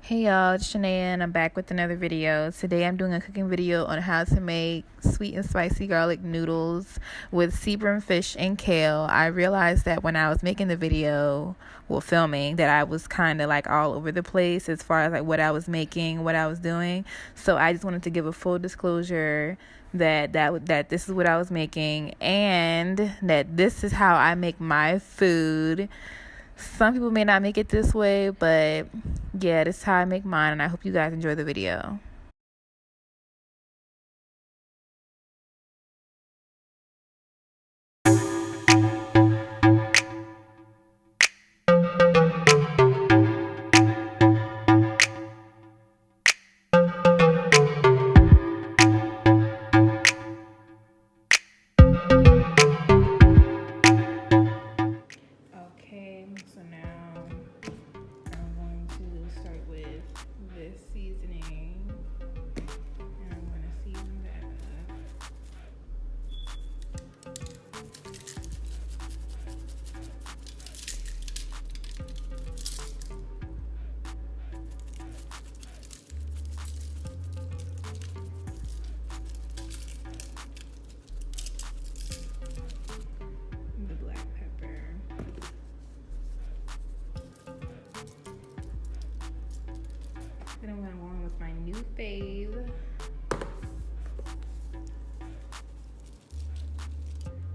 Hey y'all, it's Shaneaya and I'm back with another video. Today I'm doing a cooking video on how to make sweet and spicy garlic noodles with sea bream fish and kale. I realized that when I was making the video, filming, that I was kind of like all over the place as far as like what I was making, what I was doing. So I just wanted to give a full disclosure that this is what I was making and that this is how I make my food. Some people may not make it this way, but yeah, this is how I make mine, and I hope you guys enjoy the video. Okay, so now I'm going to start with this seasoning, and I'm going to season that up. The black pepper. Then I'm going to go on with my new fave.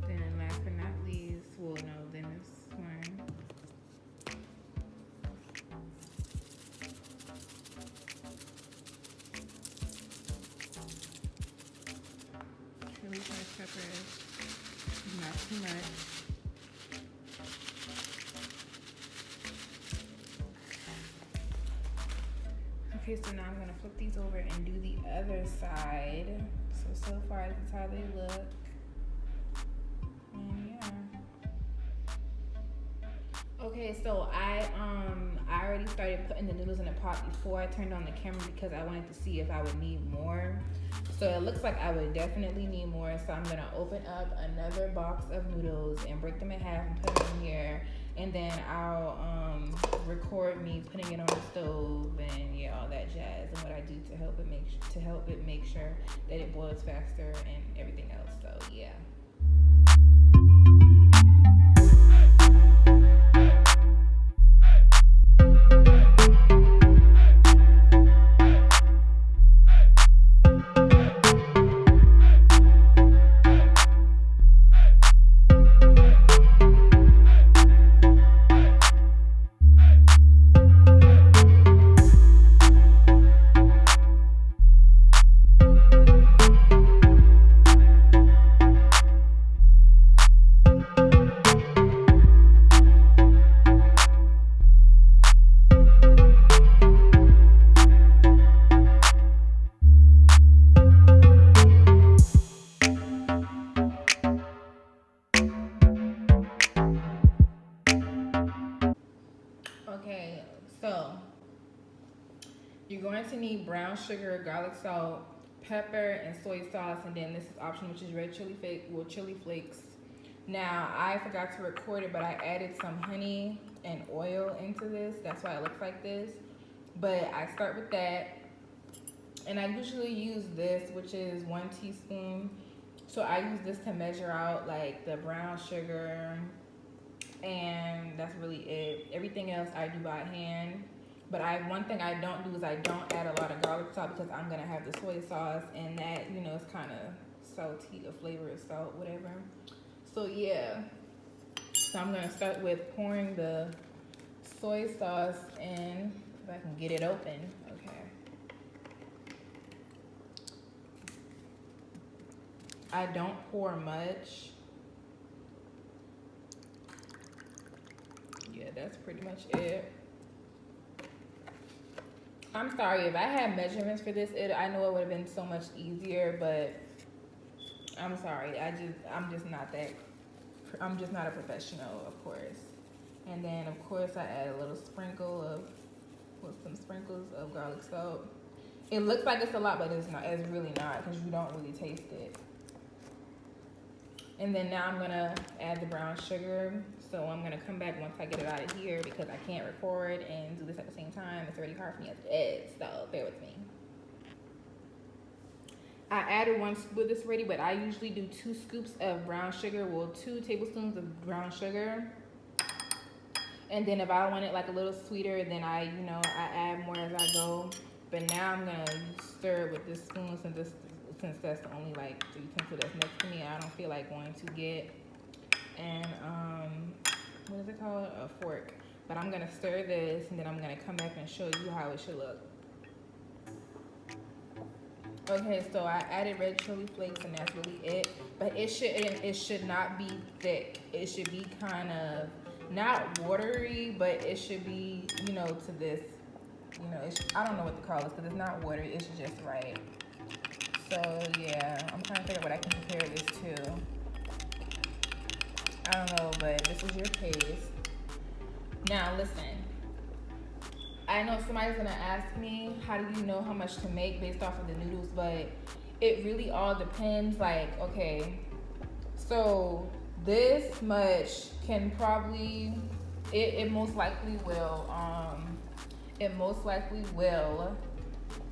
Then last but not least, then this one. Chili fresh peppers, not too much. Okay, so now I'm gonna flip these over and do the other side. So far this is how they look. And yeah. Okay, so I already started putting the noodles in the pot before I turned on the camera because I wanted to see if I would need more. So it looks like I would definitely need more. So I'm gonna open up another box of noodles and break them in half and put them in here. And then I'll record me putting it on the stove and yeah, all that jazz and what I do to help it make sure that it boils faster and everything else. So yeah. Okay, so you're going to need brown sugar, garlic salt, pepper, and soy sauce, and then this is optional, which is red chili flakes. Now, I forgot to record it, but I added some honey and oil into this. That's why it looks like this. But I start with that, and I usually use this, which is 1 teaspoon. So I use this to measure out like the brown sugar, and that's really it. Everything else I do by hand. But one thing I don't do is I don't add a lot of garlic salt because I'm gonna have the soy sauce, and that is kind of salty. The flavor is salt, whatever. So yeah. So I'm gonna start with pouring the soy sauce in. If I can get it open, okay. I don't pour much. Yeah, that's pretty much it. I'm sorry if I had measurements for this. I know it would have been so much easier, but I'm sorry. I'm just not a professional, of course. And then of course I add a little some sprinkles of garlic salt. It looks like it's a lot, but it's not. It's really not because you don't really taste it. And then now I'm gonna add the brown sugar. So I'm gonna come back once I get it out of here because I can't record and do this at the same time. it's already hard for me as it is, so bear with me. I added 1 scoop of this already, but I usually do 2 scoops of brown sugar, well, 2 tablespoons of brown sugar. And then if I want it like a little sweeter, then I add more as I go. But now I'm gonna stir it with this spoon since that's the only like the utensil that's next to me. I don't feel like going to get an what is it called? A fork. But I'm gonna stir this and then I'm gonna come back and show you how it should look. Okay, so I added red chili flakes and that's really it. But it should not be thick. It should be kind of not watery, but it should be, to this, I don't know what to call this because it's not watery. It's just right. So yeah, I'm trying to figure out what I can compare this to. I don't know, but this is your paste. Now listen. I know somebody's gonna ask me, how do you know how much to make based off of the noodles? But it really all depends. Like, okay, so this much can probably, it most likely will,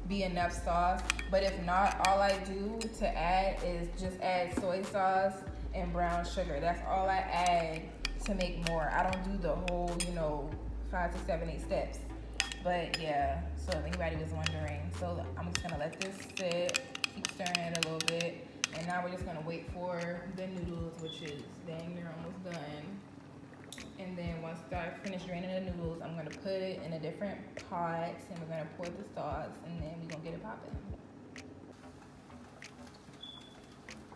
be enough sauce. But if not, all I do to add is just add soy sauce and brown sugar. That's all I add to make more. I don't do the whole, 5 to 7, 8 steps. But yeah, so if anybody was wondering, so I'm just gonna let this sit, keep stirring it a little bit, and now we're just gonna wait for the noodles, which is dang near almost done. And then once I finish draining the noodles, I'm gonna put it in a different pot, and we're gonna pour the sauce, and then we're gonna get it popping.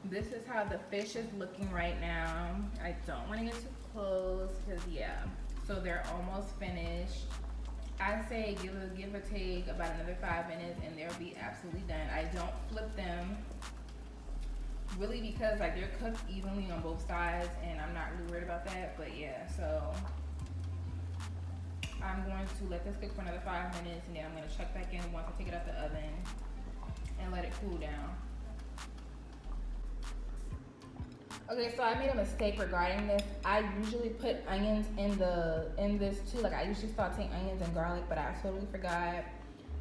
This is how the fish is looking right now. I don't want to get too close, because yeah, so they're almost finished. I say give or take about another 5 minutes and they'll be absolutely done. I don't flip them, really, because like they're cooked evenly on both sides and I'm not really worried about that. But yeah, so I'm going to let this cook for another 5 minutes and then I'm going to check back in once I take it out the oven and let it cool down. Okay, so I made a mistake regarding this. I usually put onions in this too. Like I usually saute onions and garlic, but I totally forgot.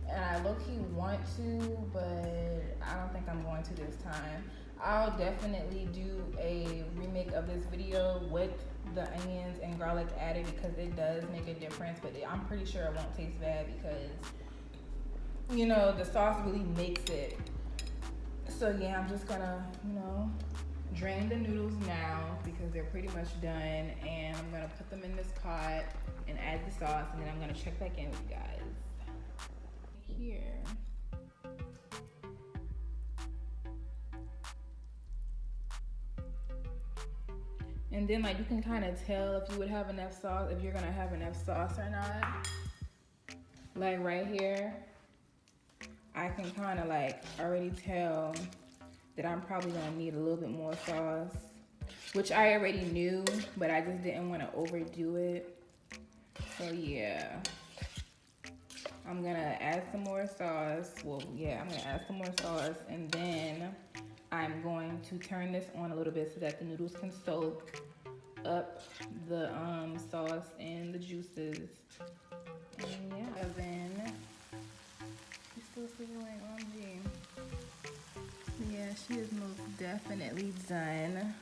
And I low-key want to, but I don't think I'm going to this time. I'll definitely do a remake of this video with the onions and garlic added because it does make a difference, but I'm pretty sure it won't taste bad because, the sauce really makes it. So yeah, I'm just gonna, drain the noodles now because they're pretty much done, and I'm gonna put them in this pot and add the sauce, and then I'm gonna check back in with you guys. Here. And then like you can kind of tell if you would have enough sauce, if you're gonna have enough sauce or not. Like right here, I can kind of like already tell that I'm probably gonna need a little bit more sauce, which I already knew, but I just didn't want to overdo it. So yeah, I'm gonna add some more sauce. Well, yeah, I'm gonna add some more sauce, and then I'm going to turn this on a little bit so that the noodles can soak up the sauce and the juices. And yeah, oven. She's still sizzling on G. Yeah, she is most definitely done.